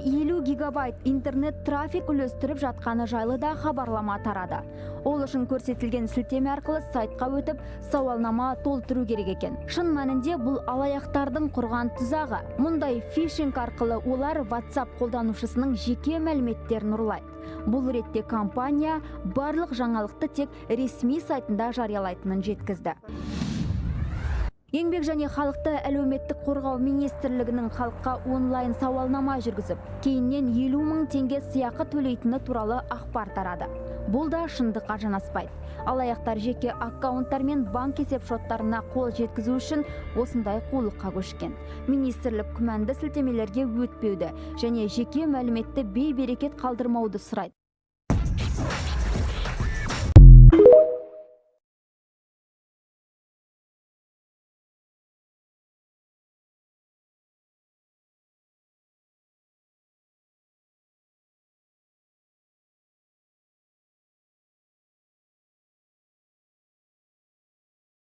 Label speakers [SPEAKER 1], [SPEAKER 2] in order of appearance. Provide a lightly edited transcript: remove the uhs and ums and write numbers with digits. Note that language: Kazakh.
[SPEAKER 1] 50 гигабайт интернет трафик үлестіріп жатқаны жайлы да хабарлама тарады. Ол үшін көрсетілген сілтеме арқылы сайтқа өтіп, сауалнама толтыру керек екен. Шын мәнінде бұл алаяқтардың құрған тұзағы. Мұндай фишинг арқылы олар WhatsApp қолданушысының жеке мәліметтерін ұрлайды. Бұл ретте компания барлық жаңалықты тек ресми сайтында жариялайтынын жеткізді. Еңбек және халықты әлеуметтік қорғау министрлігінің халыққа онлайн сауалнама жүргізіп, кейіннен 50 мың теңге сыйақы төлейтіні туралы ақпар тарады. Бұл да шындыққа жанаспайды. Алаяқтар жеке аккаунттар мен банк есеп шоттарына қол жеткізу үшін осындай қулыққа көшкен. Министрлік күмәнді сілтемелерге өтпеуді және жеке мәліметті бей-берекет қалдырмауды сұрайды.